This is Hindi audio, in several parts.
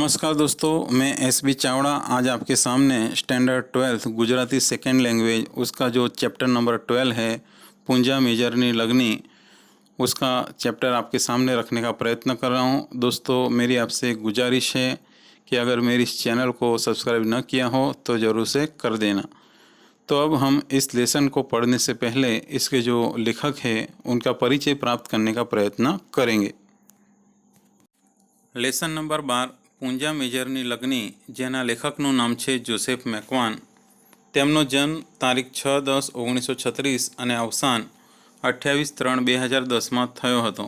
नमस्कार दोस्तों, मैं एस.बी. चावड़ा आज आपके सामने standard 12th Gujarati second language उसका जो चैप्टर नंबर 12 है पूंजा मेजरनी लगनी, उसका चैप्टर आपके सामने रखने का प्रयत्न कर रहा हूं। दोस्तों, मेरी आपसे गुजारिश है कि अगर मेरे इस चैनल को सब्सक्राइब न किया हो तो ज़रूर से कर देना। तो अब हम इस लेसन को पढ़ने से पहले इसके जो लेखक है उनका परिचय प्राप्त करने का प्रयत्न करेंगे। लेसन नंबर 12 પૂંજા મેજરની લગ્ની, જેના લેખકનું નામ છે જોસેફ મેકવાન. તેમનો જન્મ તારીખ 6/10/1936 અને અવસાન 28/3/2010માં થયો હતો.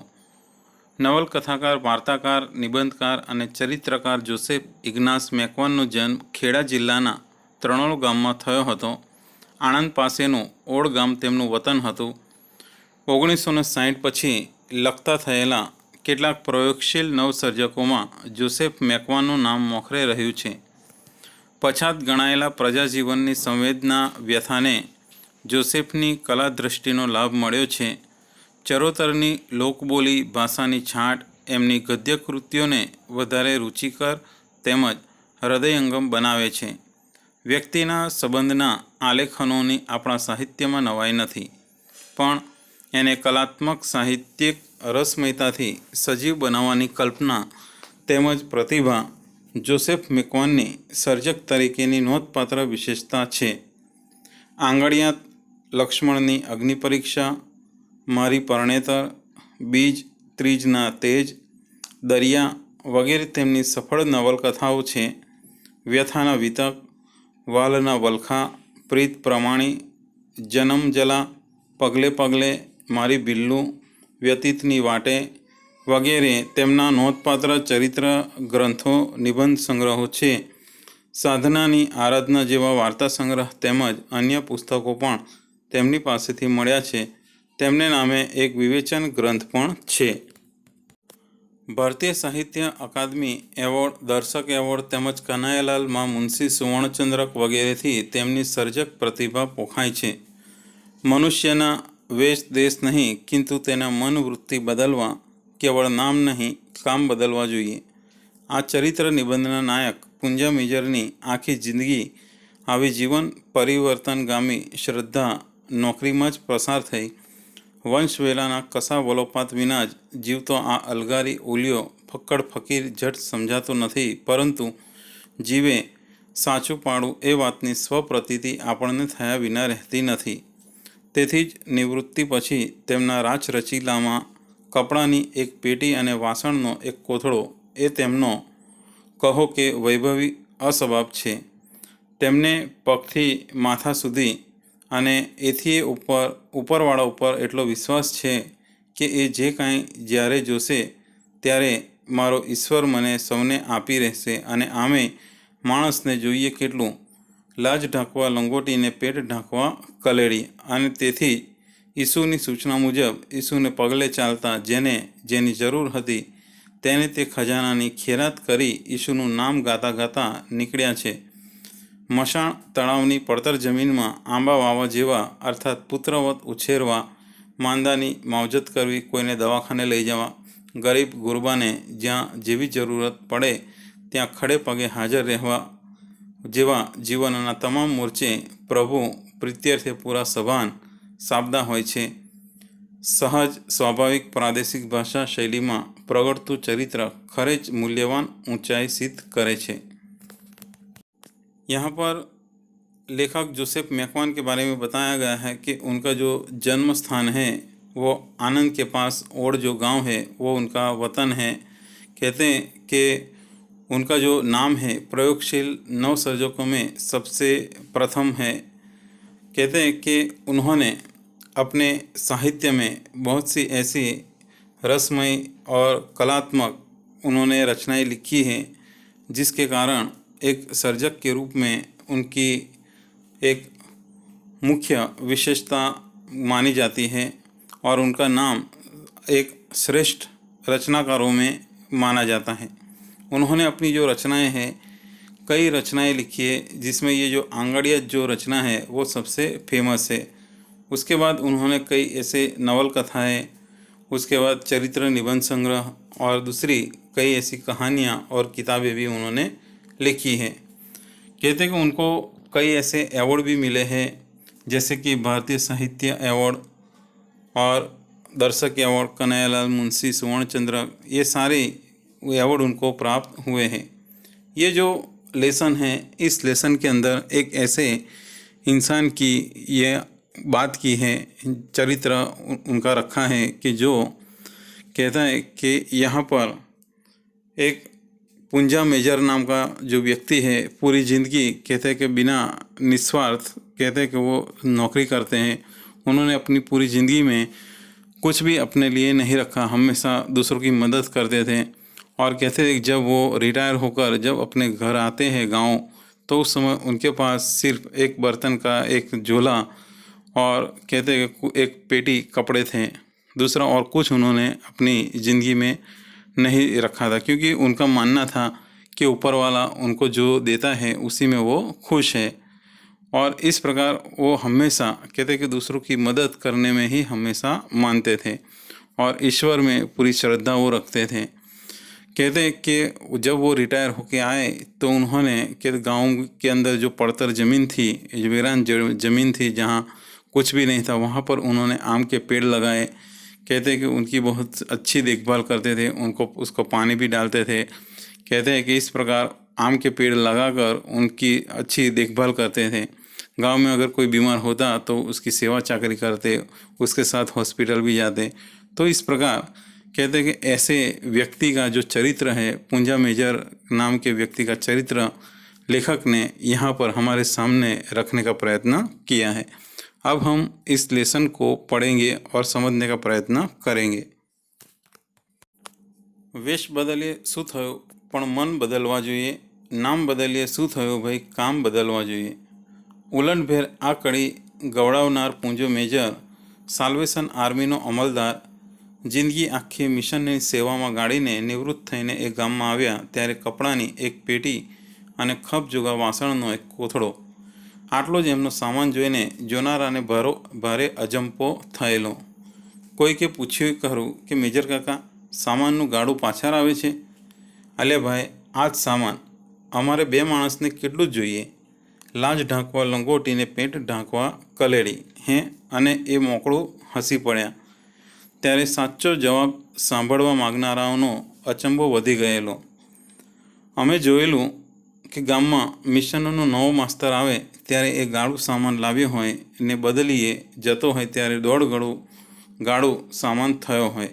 નવલકથાકાર, વાર્તાકાર, નિબંધકાર અને ચરિત્રકાર જોસેફ ઇગ્નાસ મેકવાનનો જન્મ ખેડા જિલ્લાના ત્રણોલ ગામમાં થયો હતો. આણંદ પાસેનું ઓડ ગામ તેમનું વતન હતું. 1960 પછી લખતા થયેલા કેટલાક પ્રયોગશીલ નવસર્જકોમાં જોસેફ મેકવાનનું નામ મોખરે રહ્યું છે. પછાત ગણાયેલા પ્રજાજીવનની સંવેદના વ્યથાને જોસેફની કલાદૃષ્ટિનો લાભ મળ્યો છે. ચરોતરની લોકબોલી ભાષાની છાંટ એમની ગદ્યકૃતિઓને વધારે રુચિકર તેમજ હૃદયંગમ બનાવે છે. વ્યક્તિના સંબંધના આલેખનોની આપણા સાહિત્યમાં નવાઈ નથી, પણ એને કલાત્મક સાહિત્યિક રસમયતાથી સજીવ બનાવવાની કલ્પના તેમજ પ્રતિભા જોસેફ મેકવાનની સર્જક તરીકેની નોંધપાત્ર વિશેષતા છે. આંગળિયાત, લક્ષ્મણની અગ્નિપરીક્ષા, મારી પરણેતર, બીજ, ત્રીજના તેજ, દરિયા વગેરે તેમની સફળ નવલકથાઓ છે. વ્યથાના વિતક, વાલના વલખા, પ્રીત પ્રમાણી, જનમજલા, પગલે પગલે, મારી બિલ્લું, વ્યતીતની વાટે વગેરે તેમના નોંધપાત્ર ચરિત્ર ગ્રંથો, નિબંધ સંગ્રહો છે. સાધનાની આરાધના જેવા વાર્તા સંગ્રહ તેમજ અન્ય પુસ્તકો પણ તેમની પાસેથી મળ્યા છે. તેમને નામે એક વિવેચન ગ્રંથ પણ છે. ભારતીય સાહિત્ય અકાદમી એવોર્ડ, દર્શક એવોર્ડ તેમજ કનૈયાલાલ મા મુનશી સુવર્ણચંદ્રક વગેરેથી તેમની સર્જક પ્રતિભા પોખાય છે. મનુષ્યના વેશ દેશ નહીં, કિંતુ તેના મનવૃત્તિ બદલવા કેવળ નામ નહીં, કામ બદલવા જોઈએ. આ ચરિત્ર નિબંધના નાયક પૂંજા મેજરની આખી જિંદગી આવી જીવન પરિવર્તનગામી શ્રદ્ધા નોકરીમાં જ પસાર થઈ. વંશવેલાના કશા વલોપાત વિના જ જીવતો આ અલગારી ઓલિયો ફક્કડ ફકીર જટ સમજાતો નથી, પરંતુ જીવે સાચું પાડું એ વાતની સ્વપ્રતીતિ આપણને થયા વિના રહેતી નથી. તેથી જ નિવૃત્તિ પછી તેમના રાચરચીલામાં કપડાની એક પેટી અને વાસણનો એક કોથળો એ તેમનો કહો કે વૈભવી અસ્વભાવ છે. તેમને પગથી માથા સુધી અને એથી ઉપરવાળા ઉપર એટલો વિશ્વાસ છે કે એ જે કાંઈ જ્યારે જોશે ત્યારે મારો ઈશ્વર મને સૌને આપી રહેશે, અને આમે માણસને જોઈએ કેટલું, લાજ ઢાંકવા લંગોટીને પેટ ઢાંકવા કલેડી. અને તેથી ઈસુની સૂચના મુજબ ઈસુને પગલે ચાલતા જેની જરૂર હતી તેને તે ખજાનાની ખેરાત કરી ઈસુનું નામ ગાતા ગાતા નીકળ્યા છે. મશાણ તળાવની પડતર જમીનમાં આંબા વાવા જેવા, અર્થાત પુત્રવત ઉછેરવા, માંદાની માવજત કરવી, કોઈને દવાખાને લઈ જવા, ગરીબ ગુરબાને જ્યાં જેવી જરૂરત પડે ત્યાં ખડે પગે હાજર રહેવા જેવા જીવનના તમામ મોરચે પ્રભુ પ્રીત્યર્થે પૂરા સભાન સાબદા હોય છે. સહજ સ્વાભાવિક પ્રાદેશિક ભાષા શૈલીમાં प्रगटतु चरित्र खरेच मूल्यवान ऊंचाई सिद्ध करे छे। यहाँ पर लेखक जोसेफ मैकवान के बारे में बताया गया है कि उनका जो जन्म स्थान है वो आनंद के पास ओड जो गांव है वो उनका वतन है। कहते हैं कि उनका जो नाम है प्रयोगशील नवसर्जकों में सबसे प्रथम है। कहते हैं कि उन्होंने अपने साहित्य में बहुत सी ऐसी रसमय और कलात्मक उन्होंने रचनाएं लिखी हैं जिसके कारण एक सर्जक के रूप में उनकी एक मुख्य विशेषता मानी जाती है और उनका नाम एक श्रेष्ठ रचनाकारों में माना जाता है। उन्होंने अपनी जो रचनाएं हैं, कई रचनाएं लिखी है जिसमें ये जो आंगड़ियात जो रचना है वो सबसे फेमस है। उसके बाद उन्होंने कई ऐसे नवल कथाएँ, उसके बाद चरित्र निबंध संग्रह और दूसरी कई ऐसी कहानियाँ और किताबें भी उन्होंने लिखी हैं। कहते हैं कि उनको कई ऐसे अवार्ड भी मिले हैं, जैसे कि भारतीय साहित्य अवार्ड और दर्शक अवार्ड, कन्हैयालाल मुंशी सुवर्ण चंद्रक, ये सारे अवार्ड उनको प्राप्त हुए हैं। ये जो लेसन है, इस लेसन के अंदर एक ऐसे इंसान की ये बात की है, चरित्र उनका रखा है कि जो कहता है कि यहाँ पर एक पूंजा मेजर नाम का जो व्यक्ति है, पूरी ज़िंदगी कहते हैं कि बिना निस्वार्थ कहते हैं कि वो नौकरी करते हैं। उन्होंने अपनी पूरी ज़िंदगी में कुछ भी अपने लिए नहीं रखा, हमेशा दूसरों की मदद करते थे। और कहते थे कि जब वो रिटायर होकर जब अपने घर आते हैं गांव, तो उस समय उनके पास सिर्फ एक बर्तन का एक झोला और कहते हैं कि एक पेटी कपड़े थे, दूसरा और कुछ उन्होंने अपनी ज़िंदगी में नहीं रखा था, क्योंकि उनका मानना था कि ऊपर वाला उनको जो देता है उसी में वो खुश है। और इस प्रकार वो हमेशा कहते कि दूसरों की मदद करने में ही हमेशा मानते थे और ईश्वर में पूरी श्रद्धा वो रखते थे। कहते कि जब वो रिटायर होके आए तो उन्होंने कि गांव के अंदर जो पड़तर ज़मीन थी, वीरान ज़मीन थी जहाँ कुछ भी नहीं था, वहाँ पर उन्होंने आम के पेड़ लगाए। कहते हैं कि उनकी बहुत अच्छी देखभाल करते थे, उनको उसको पानी भी डालते थे। कहते हैं कि इस प्रकार आम के पेड़ लगाकर उनकी अच्छी देखभाल करते थे। गांव में अगर कोई बीमार होता तो उसकी सेवा चाकरी करते, उसके साथ हॉस्पिटल भी जाते। तो इस प्रकार कहते हैं कि ऐसे व्यक्ति का जो चरित्र है, पूंजा मेजर नाम के व्यक्ति का चरित्र लेखक ने यहाँ पर हमारे सामने रखने का प्रयत्न किया है। अब हम इस लेसन को पढ़ेंगे और समझने का प्रयत्न करेंगे। वेश बदलिए શું થયું પણ મન બદલવા જોઈએ, નામ બદલીએ શું થયું ભાઈ કામ બદલવા જોઈએ। ઉલટભેર આ કડી ગવડાવનાર પૂંજો મેજર, સાલ્વેશન આર્મીનો અમલદાર, જિંદગી આખી મિશનની સેવામાં ગાળીને નિવૃત્ત થઈને એ ગામમાં આવ્યા ત્યારે કપડાની એક પેટી અને ખપ જોગા વાસણનો એક કોથળો, આટલો જ એમનો સામાન જોઈને જોનારાને ભારે અજંપો થયેલો। કોઈકે પૂછ્યું ખરું કે મેજર કાકા, સામાનનું ગાડું પાછળ આવે છે? અલે ભાઈ, આ જ સામાન, અમારે 2 માણસને કેટલું જ જોઈએ? લાજ ઢાંકવા લંગોટીને પેટ ઢાંકવા કલેડી, હે? અને એ મોકળું હસી પડ્યા। ત્યારે સાચો જવાબ સાંભળવા માગનારાઓનો અચંબો વધી ગયેલો। અમે જોયેલું કે ગામમાં મિશનનો નવો માસ્તર આવે ત્યારે એ ગાડું સામાન લાવ્યો હોય ને બદલીએ જતો હોય ત્યારે દોઢ ગાડું સામાન થયો હોય।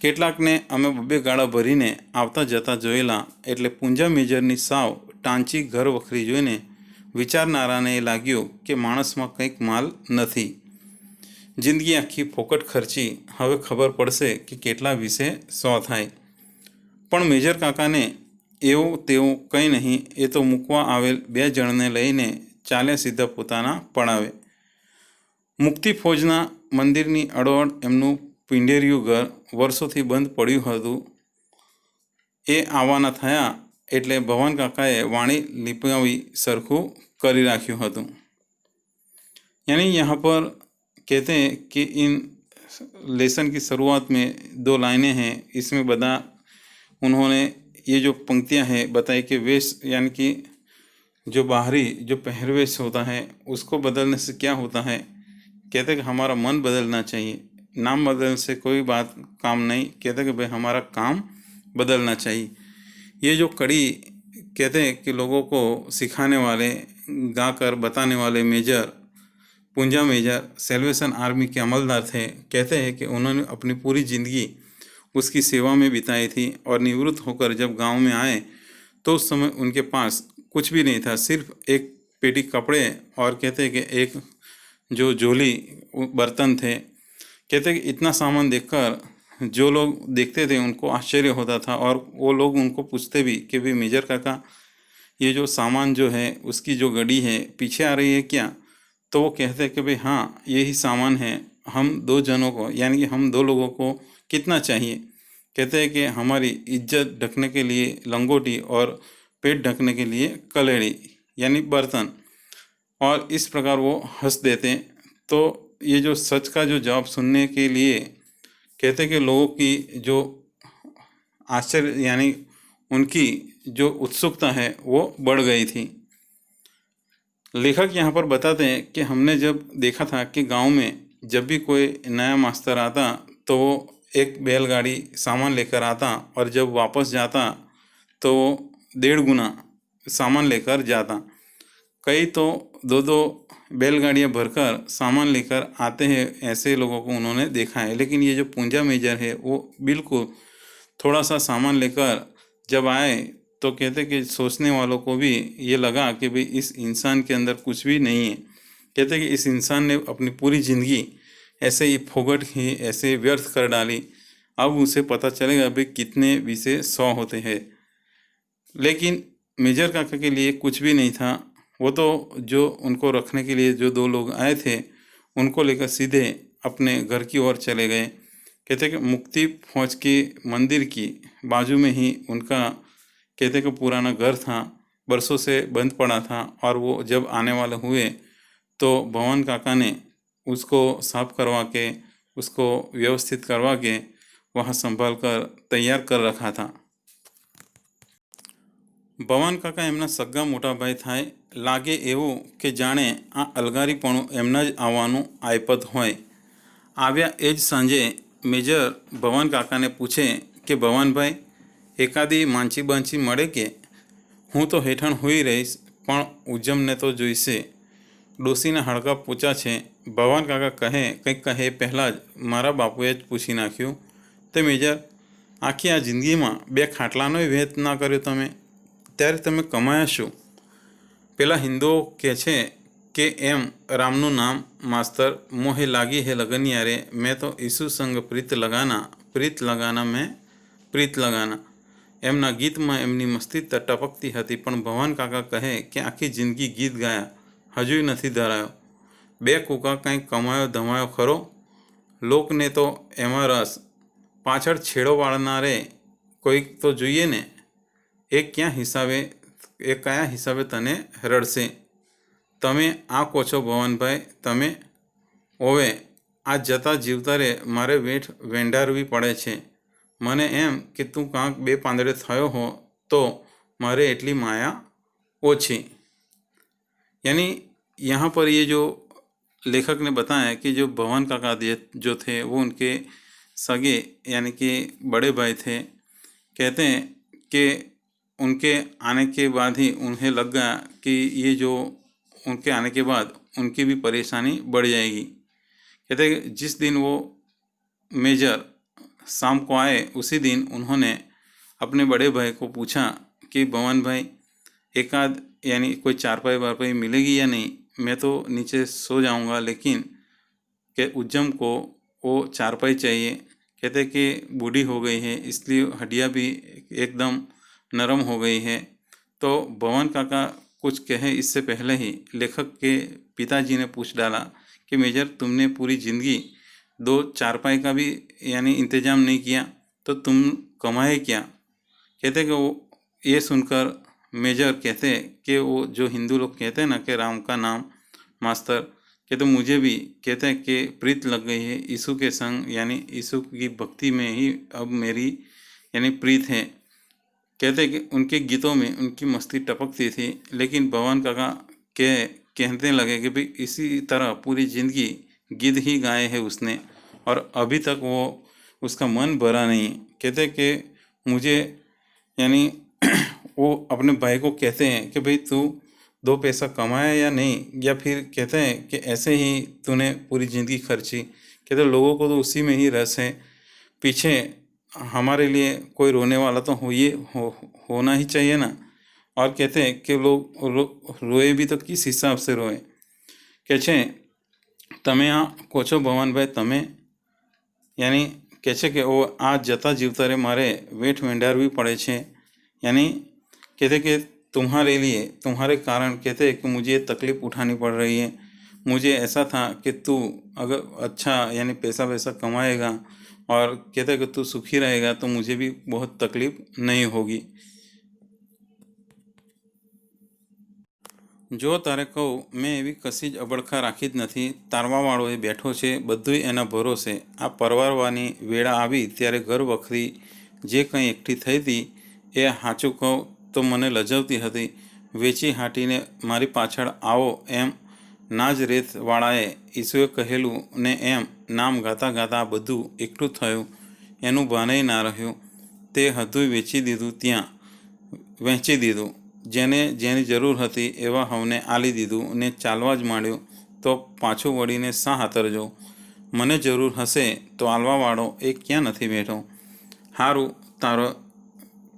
કેટલાકને અમે 2 ગાડા ભરીને આવતા જતા જોયેલા। એટલે પૂંજા મેજરની સાવ ટાંચી ઘર વખરી જોઈને વિચારનારાને એ લાગ્યું કે માણસમાં કંઈક માલ નથી। જિંદગી આખી ફોકટ ખર્ચી, હવે ખબર પડશે કે કેટલા વિશે 100 થાય। પણ મેજર કાકાને એવું તેવું કંઈ નહીં, એ તો મૂકવા આવેલ 2 જણને લઈને ચાલ્યા સીધા પોતાના પડાવે। મુક્તિ ફોજના મંદિરની અડોઅડ એમનું પિંડેરિયું ઘર વર્ષોથી બંધ પડ્યું હતું। એ આવવાના થયા એટલે ભવાન કાકાએ વાણી લીપાવી સરખું કરી રાખ્યું હતું। यानी यहाँ पर कहते हैं कि इन लेसन की शुरुआत में 2 लाइनें हैं, इसमें उन्होंने ये जो पंक्तियाँ हैं बताई कि वेश यानी कि जो बाहरी जो पहरवेश होता है उसको बदलने से क्या होता है। कहते हैं कि हमारा मन बदलना चाहिए, नाम बदलने से कोई बात काम नहीं। कहते हैं कि भाई हमारा काम बदलना चाहिए। ये जो कड़ी कहते हैं कि लोगों को सिखाने वाले, गाकर बताने वाले major, Punja major salvation army के अमलदार थे। कहते हैं कि उन्होंने अपनी पूरी ज़िंदगी उसकी सेवा में बिताई थी और निवृत्त होकर जब गांव में आए तो उस समय उनके पास कुछ भी नहीं था, सिर्फ एक पेटी कपड़े और कहते हैं कि एक जो झोली बर्तन थे। कहते हैं कि इतना सामान देखकर जो लोग देखते थे उनको आश्चर्य होता था और वो लोग उनको पूछते भी कि भाई मेजर काका, ये जो सामान जो है उसकी जो गड्डी है पीछे आ रही है क्या? तो वो कहते हैं कि भाई हाँ, यही सामान है। हम 2 जनों को यानी कि हम 2 लोगों को कितना चाहिए? कहते हैं कि हमारी इज्जत ढकने के लिए लंगोटी और पेट ढकने के लिए कलेड़ी यानी बर्तन। और इस प्रकार वो हंस देते। तो ये जो सच का जो जवाब सुनने के लिए कहते हैं कि लोगों की जो आश्चर्य यानी उनकी जो उत्सुकता है वो बढ़ गई थी। लेखक यहाँ पर बताते हैं कि हमने जब देखा था कि गांव में जब भी कोई नया मास्टर आता तो वो एक बैलगाड़ी सामान लेकर आता और जब वापस जाता तो वो 1.5 गुना सामान लेकर जाता। कई तो 2-2 बैलगाड़ियाँ भरकर सामान लेकर आते हैं, ऐसे लोगों को उन्होंने देखा है। लेकिन ये जो पूंजा मेजर है वो बिल्कुल थोड़ा सा सामान लेकर जब आए तो कहते कि सोचने वालों को भी ये लगा कि भाई इस इंसान के अंदर कुछ भी नहीं है। कहते कि इस इंसान ने अपनी पूरी ज़िंदगी ऐसे ही फोगट ही ऐसे व्यर्थ कर डाली, अब उसे पता चलेगा भाई कितने विषय 100 होते हैं। लेकिन मेजर काका के लिए कुछ भी नहीं था। वो तो जो उनको रखने के लिए जो 2 लोग आए थे उनको लेकर सीधे अपने घर की ओर चले गए। कहते कि मुक्ति फौज के मंदिर की बाजू में ही उनका कहते कि पुराना घर था, बरसों से बंद पड़ा था और वो जब आने वाले हुए तो भवन काका ने उसको साफ करवा के उसको व्यवस्थित करवा के वहाँ संभाल कर तैयार कर रखा था। ભવાન કાકા એમના સગા મોટા ભાઈ થાય, લાગે એવું કે જાણે આ અલગારીપણું એમના જ આવવાનું આયપત હોય। આવ્યા એ જ સાંજે મેજર ભવાન કાકાને પૂછે કે ભવાનભાઈ એકાદી માંચી બાંચી મળે કે? હું તો હેઠણ હોઈ રહીશ પણ ઉજ્જમને તો જોઈશે। ડોસીના હાડકાં પૂછા છે। ભવાન કાકા કહે કંઈક કહે પહેલાં જ મારા બાપુએ જ પૂછી નાખ્યું, તે મેજર આખી આ જિંદગીમાં 2 ખાટલાનોય ભેદ ના કર્યો તમે, ત્યારે તમે કમાયા શું? પેલા હિન્દુઓ કહે છે કે એમ રામનું નામ માસ્તર મોહે લાગી હે લગનિયારે, મેં તો ઈસુ સંગ પ્રીત લગાના મેં પ્રીત લગાના। એમના ગીતમાં એમની મસ્તી ટપકતી હતી, પણ ભવાન કાકા કહે કે આખી જિંદગી ગીત ગાયા, હજુય નથી ધરાયો। 2 કૂકા કંઈ કમાયો ધમાયો ખરો? લોકને તો એમાં રસ, પાછળ છેડો વાળનારે કોઈક તો જોઈએ ને। એ કયા હિસાબે તને રડશે? તમે આ કહો છો ભવનભાઈ, તમે? ઓવે આ જતા જીવતારે મારે વેઠ વેંડારવી પડે છે। મને એમ કે તું કાંક 2 પાંદડે થયો હો તો मारे एटली माया ओछी। यानी यहाँ पर ये जो लेखक ने बताया कि जो भवन काका जो थे वो उनके सगे यानी कि बड़े भाई थे। कहते हैं कि उनके आने के बाद ही उन्हें लग गया कि ये जो उनके आने के बाद उनकी भी परेशानी बढ़ जाएगी। कहते हैं जिस दिन वो मेजर शाम को आए उसी दिन उन्होंने अपने बड़े भाई को पूछा कि भवन भाई एकाद यानी कोई चारपाई वारपाई मिलेगी या नहीं, मैं तो नीचे सो जाऊंगा लेकिन के उज्जम को वो चारपाई चाहिए। कहते कि बूढ़ी हो गई है इसलिए हड्डियाँ भी एकदम नरम हो गई है। तो भवन काका कुछ कहे इससे पहले ही लेखक के पिताजी ने पूछ डाला कि मेजर तुमने पूरी ज़िंदगी 2 चारपाई का भी यानी इंतज़ाम नहीं किया तो तुम कमाए क्या। कहते कि वो ये सुनकर मेजर कहते कि वो जो हिंदू लोग कहते हैं ना कि राम का नाम मास्टर, कहते मुझे भी कहते हैं कि प्रीत लग गई है यीशु के संग, यानी यीशु की भक्ति में ही अब मेरी यानी प्रीत है। कहते कि उनके गीतों में उनकी मस्ती टपकती थी, लेकिन भवन काका कहने लगे कि भाई इसी तरह पूरी ज़िंदगी गीत ही गाए हैं उसने और अभी तक वो उसका मन भरा नहीं। कहते कि मुझे यानी वो अपने भाई को कहते हैं कि भाई तू 2 पैसा कमाया या नहीं, या फिर कहते हैं कि ऐसे ही तूने पूरी ज़िंदगी खर्ची। कहते लोगों को तो उसी में ही रस है, पीछे हमारे लिए कोई रोने वाला तो होना ही चाहिए ना। और कहते हैं कि लोग रोए भी तो किस हिसाब से रोए। कहते तमे आ कोचो भवन भाई तमे, यानी कहते कि वो आज जता जीवतारे मारे वेठ वेंडारवी पड़े छे। यानी कहते कि तुम्हारे लिए तुम्हारे कारण कहते कि मुझे तकलीफ़ उठानी पड़ रही है। मुझे ऐसा था कि तू अगर अच्छा यानी पैसा वैसा कमाएगा और कहते कि तू सुखी रहेगा तो मुझे भी बहुत तकलीफ़ नहीं होगी। जो तारे कहूँ मैं एवी कशी ज अबड़खा राखी ज नथी, तारवावाळो बेठो छे बधुंय एना भरोसे। आ परवारवानी वेळा आवी त्यारे घर वखरी જે કંઈ એકઠી થઈ હતી એ સાચું કહું તો મને લજાવતી હતી. વેચી હાટીને મારી પાછળ આવો એમ નાઝરેથવાળાએ ઈસુએ કહેલું ને એમ નામ ગાતા ગાતા બધું એકઠું થયું. એનું ભાનેય ના રહ્યું. તે હધુય વેચી દીધું, ત્યાં વહેંચી દીધું. જેને જેની જરૂર હતી એવા હવને આલી દીધું ને ચાલવા જ માંડ્યો. તો પાછું વળીને શા હાતર જવું? મને જરૂર હશે તો આલવાવાળો એ ક્યાં નથી બેઠો? સારું,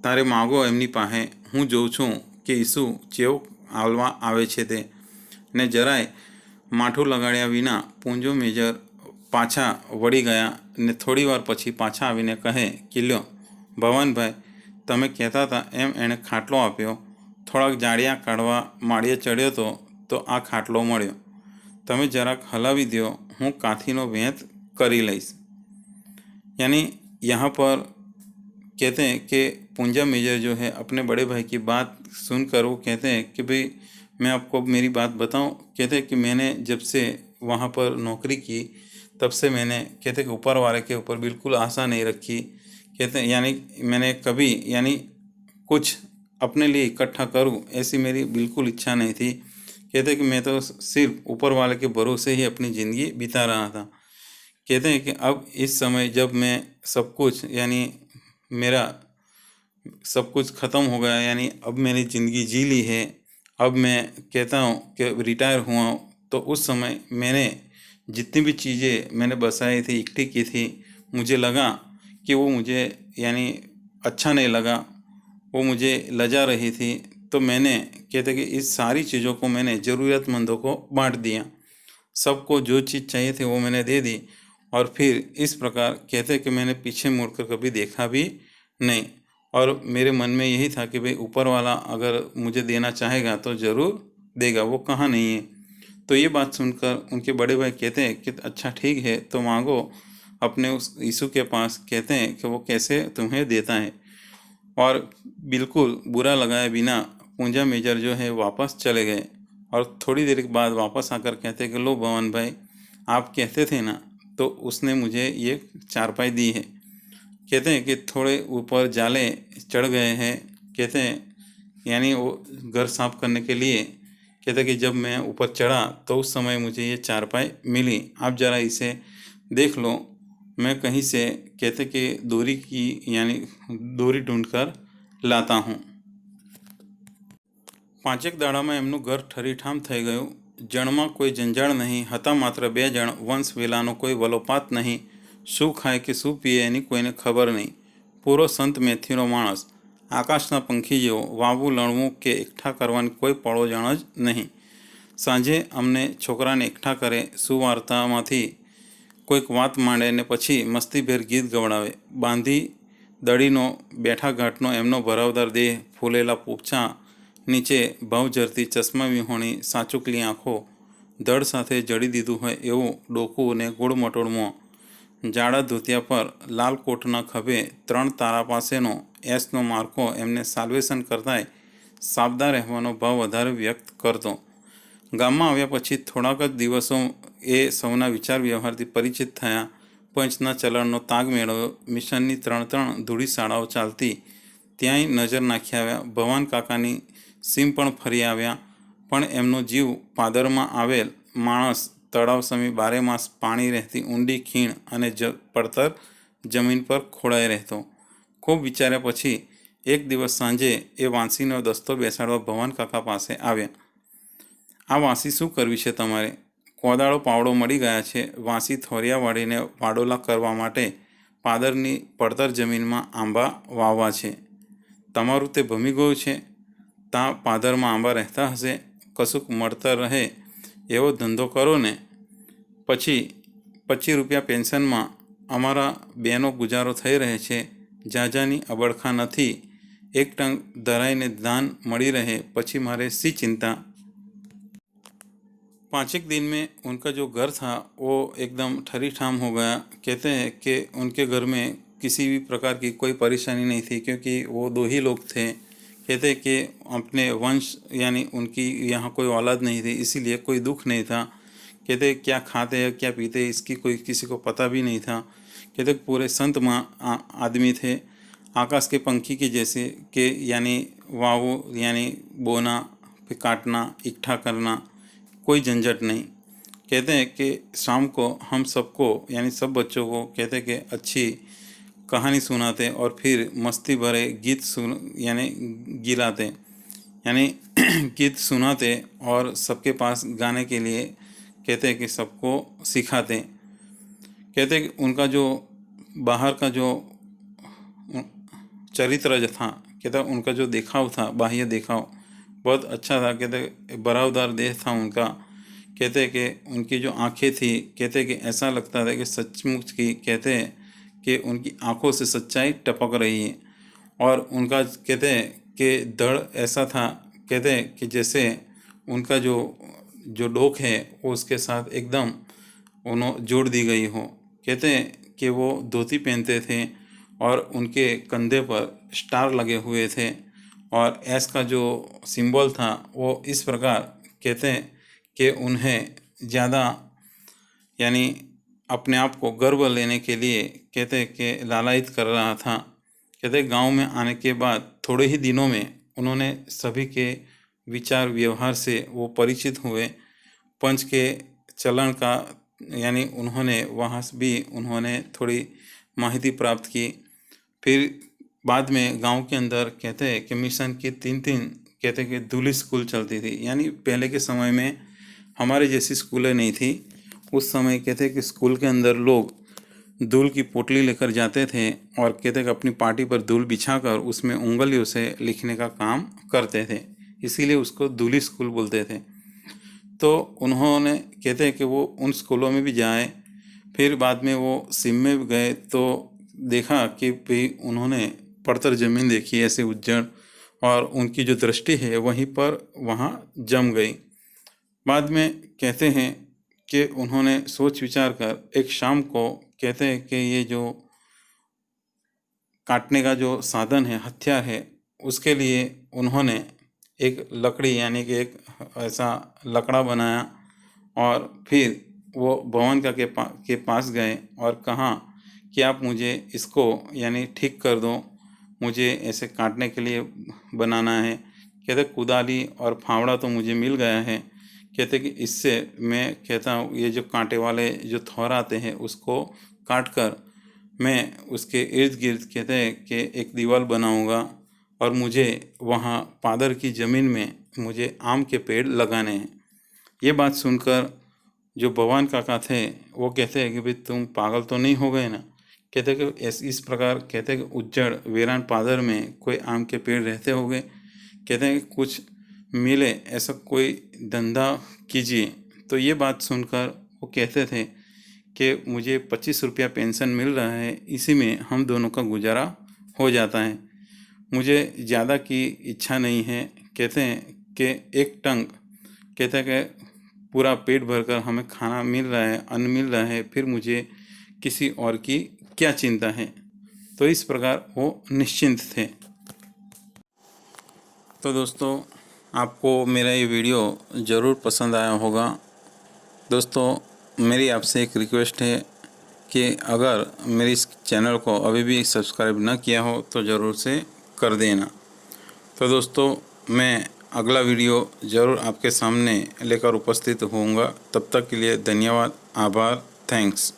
તારે માગો એમની પાસે. હું જોઉં છું કે ઈસુ ચેવો આલવા આવે છે તે. ને જરાય માઠું લગાડ્યા વિના પૂંજો મેજર પાછા વળી ગયા ને થોડી વાર પછી પાછા આવીને કહે કે લ્યો ભવાનભાઈ, તમે કહેતા હતા એમ એણે ખાટલો આપ્યો. થોડાક જાળિયા કાઢવા માળીએ ચડ્યો તો આ ખાટલો મળ્યો. તમે જરાક હલાવી દો, હું કાથીનો વેંત કરી લઈશ. यानी यहाँ पर कहते हैं कि पूंजा मेजर जो है अपने बड़े भाई की बात सुनकर वो कहते हैं कि भाई मैं आपको मेरी बात बताऊं. कहते हैं कि मैंने जब से वहाँ पर नौकरी की तब से मैंने कहते हैं कि ऊपर वाले के ऊपर बिल्कुल आशा नहीं रखी. कहते हैं यानी मैंने कभी यानी कुछ अपने लिए इकट्ठा करूं ऐसी मेरी बिल्कुल इच्छा नहीं थी. कहते हैं कि मैं तो सिर्फ ऊपर वाले के भरोसे ही अपनी ज़िंदगी बिता रहा था. कहते हैं कि अब इस समय जब मैं सब कुछ यानी मेरा सब कुछ ख़त्म हो गया, यानी अब मैंने ज़िंदगी जी ली है, अब मैं कहता हूँ कि रिटायर हुआ हूँ, तो उस समय मैंने जितनी भी चीज़ें मैंने बसाई थी, इकट्ठी की थी, मुझे लगा कि वो मुझे यानी अच्छा नहीं लगा, वो मुझे लजा रही थी. तो मैंने कहते कि इस सारी चीज़ों को मैंने ज़रूरतमंदों को बांट दिया. सबको जो चीज़ चाहिए थी वो मैंने दे दी. और फिर इस प्रकार कहते कि मैंने पीछे मुड़कर कभी देखा भी नहीं. और मेरे मन में यही था कि भाई ऊपर वाला अगर मुझे देना चाहेगा तो ज़रूर देगा, वो कहाँ नहीं है. तो ये बात सुनकर उनके बड़े भाई कहते हैं कि अच्छा ठीक है, तो मांगो अपने उस यीशु के पास. कहते हैं कि वो कैसे तुम्हें देता है. और बिल्कुल बुरा लगाए बिना पूंजा मेजर जो है वापस चले गए. और थोड़ी देर के बाद वापस आकर कहते हैं कि लो भवन भाई, आप कहते थे ना, तो उसने मुझे ये चारपाई दी है. कहते हैं कि थोड़े ऊपर जाले चढ़ गए हैं. कहते हैं यानी वो घर साफ करने के लिए. कहते हैं कि जब मैं ऊपर चढ़ा तो उस समय मुझे ये चारपाई मिली. आप ज़रा इसे देख लो. मैं कहीं से कहते कि दूरी की यानी दूरी ढूंढकर लाता हूँ. 5 દાડામાં એમનું ઘર ઠરીઠામ થઈ ગયું. જણમાં કોઈ જંજાળ નહીં. હતા માત્ર 2 જણ. વંશ વેલાનો કોઈ વલોપાત નહીં. શું ખાય કે શું પીએ એની કોઈને ખબર નહીં. પૂરો સંત મેથીનો માણસ. આકાશના પંખી જેવો. વાવવું લણવું કે એકઠા કરવાની કોઈ પળોજણ જ નહીં. સાંજે અમને છોકરાને એકઠા કરે, સુવાર્તામાંથી કોઈક વાત માંડે ને પછી મસ્તીભેર ગીત ગવડાવે. બાંધી દડીનો બેઠા ઘાટનો એમનો ભરાવદાર દેહ, ફૂલેલા પૂંછા નીચે ભાવ ઝરતી ચશ્મા વિહોણી સાચુકલી આંખો, ધડ સાથે જડી દીધું હોય એવું ડોકું ને ગોળ મટોળમાં, જાડા ધોતિયા પર લાલ કોટના ખભે 3 તારા પાસેનો એસનો માર્કો એમને સાલ્વેશન કરતાંય સાબદા રહેવાનો ભાવ વધારે વ્યક્ત કરતો. ગામમાં આવ્યા પછી થોડાક જ દિવસો એ સૌના વિચાર વ્યવહારથી પરિચિત થયા. પંચના ચલણનો તાગ મેળવ્યો. મિશનની 3 ધૂળી શાળાઓ ચાલતી ત્યાંય નજર નાખી આવ્યા. ભવાન કાકાની સીમ પણ ફરી આવ્યા. પણ એમનો જીવ પાદરમાં આવેલ માણસ તળાવ સમી 12 માસ પાણી રહેતી ઊંડી ખીણ અને પડતર જમીન પર ખોડાઈ રહેતો. ખૂબ વિચાર્યા પછી એક દિવસ સાંજે એ વાંસીનો દસ્તો બેસાડવા ભવાન કાકા પાસે આવ્યા. આ વાંસી શું કરવી છે તમારે? કોદાળો પાવડો મળી ગયા છે. વાંસી થોરિયા વાળીને વાડોલા કરવા માટે પાદરની પડતર જમીનમાં આંબા વાવવા છે. તમારું તે ભમી ગયું છે. ત્યાં પાદરમાં આંબા રહેતા હશે. કશુંક મળતર રહે એવો ધંધો કરો ને. પછી 25 રૂપિયા પેન્શનમાં અમારા બેનો ગુજારો થઈ રહે છે. જાજાની અબડખા નથી. 1 ટંક ધરાઈને ધાન મળી રહે પછી મારે सी चिंता. 5 दिन में उनका जो घर था वो एकदम ठरी ठाम हो गया. कहते हैं कि उनके घर में किसी भी प्रकार की कोई परेशानी नहीं थी, क्योंकि वो 2 ही लोग थे. कहते हैं कि अपने वंश यानी उनकी यहाँ कोई औलाद नहीं थी, इसीलिए कोई दुख नहीं था. कहते क्या खाते हैं क्या पीते इसकी कोई किसी को पता भी नहीं था. कहते पूरे संत आदमी थे. आकाश के पंखी के जैसे के यानी वावो यानी बोना, फिर काटना, इकट्ठा करना, कोई झंझट नहीं। कहते हैं कि शाम को हम सबको यानी सब बच्चों को कहते हैं कि अच्छी कहानी सुनाते और फिर मस्ती भरे गीत यानी गिलाते यानी गीत सुनाते और सबके पास गाने के लिए कहते हैं कि सबको सिखाते। कहते हैं कि उनका जो बाहर का जो चरित्र जो था, कहते उनका जो दिखाव था, बाह्य दिखाव बहुत अच्छा था। कहते बरावदार देह था उनका। कहते कि उनकी जो आंखें थी, कहते कि ऐसा लगता था कि सचमुच की कहते हैं कि उनकी आंखों से सच्चाई टपक रही है। और उनका कहते हैं कि धड़ ऐसा था, कहते हैं कि जैसे उनका जो डोक है वो उसके साथ एकदम उन्होंने जोड़ दी गई हो। कहते हैं कि वो धोती पहनते थे और उनके कंधे पर स्टार लगे हुए थे और एस का जो सिंबल था वो इस प्रकार कहते हैं कि उन्हें ज़्यादा यानी अपने आप को गर्व लेने के लिए कहते हैं कि लालायित कर रहा था। कहते गांव में आने के बाद थोड़े ही दिनों में उन्होंने सभी के विचार व्यवहार से वो परिचित हुए। पंच के चलन का यानी उन्होंने वहाँ भी उन्होंने थोड़ी माहिती प्राप्त की। फिर बाद में गांव के अंदर कहते हैं कि मिशन की 3-3 कहते हैं कि दूली स्कूल चलती थी। यानी पहले के समय में हमारे जैसी स्कूलें नहीं थी। उस समय कहते हैं कि स्कूल के अंदर लोग धूल की पोटली लेकर जाते थे और कहते हैं कि अपनी पार्टी पर धूल बिछाकर उसमें उंगलियों से लिखने का काम करते थे, इसीलिए उसको दूली स्कूल बोलते थे। तो उन्होंने कहते हैं कि वो उन स्कूलों में भी जाए। फिर बाद में वो सिम में भी गए तो देखा कि भाई उन्होंने पड़तर ज़मीन देखी ऐसे उज्जड़, और उनकी जो दृष्टि है वहीं पर वहाँ जम गई। बाद में कहते हैं कि उन्होंने सोच विचार कर एक शाम को कहते हैं कि ये जो काटने का जो साधन है, हथियार है, उसके लिए उन्होंने एक लकड़ी यानी कि एक ऐसा लकड़ा बनाया और फिर वो भवन का के पास गए और कहा कि आप मुझे इसको यानी ठीक कर दो, मुझे ऐसे काटने के लिए बनाना है। कहते कुदाली और फावड़ा तो मुझे मिल गया है। कहते कि इससे मैं कहता हूँ ये जो कांटे वाले जो थौर आते हैं उसको काट कर मैं उसके इर्द गिर्द कहते हैं कि एक दीवार बनाऊंगा और मुझे वहाँ पादर की ज़मीन में मुझे आम के पेड़ लगाने हैं। ये बात सुनकर जो भगवान काका थे वो कहते हैं कि भाई तुम पागल तो नहीं हो गए ना। कहते कि इस प्रकार कहते हैं कि उज्जड़ वीरान पादर में कोई आम के पेड़ रहते होंगे। कहते हैं कि कुछ मिले ऐसा कोई धंधा कीजिए। तो ये बात सुनकर वो कहते थे कि मुझे 25 रुपया पेंशन मिल रहा है, इसी में हम दोनों का गुजारा हो जाता है, मुझे ज़्यादा की इच्छा नहीं है। कहते हैं कि एक टंग कहते हैं कि पूरा पेट भरकर हमें खाना मिल रहा है, अन्न मिल रहा है, फिर मुझे किसी और की क्या चिंता है। तो इस प्रकार वो निश्चिंत थे। तो दोस्तों आपको मेरा ये वीडियो ज़रूर पसंद आया होगा। दोस्तों मेरी आपसे एक रिक्वेस्ट है कि अगर मेरे इस चैनल को अभी भी सब्सक्राइब न किया हो तो ज़रूर से कर देना। तो दोस्तों मैं अगला वीडियो ज़रूर आपके सामने लेकर उपस्थित होऊंगा। तब तक के लिए धन्यवाद, आभार, थैंक्स।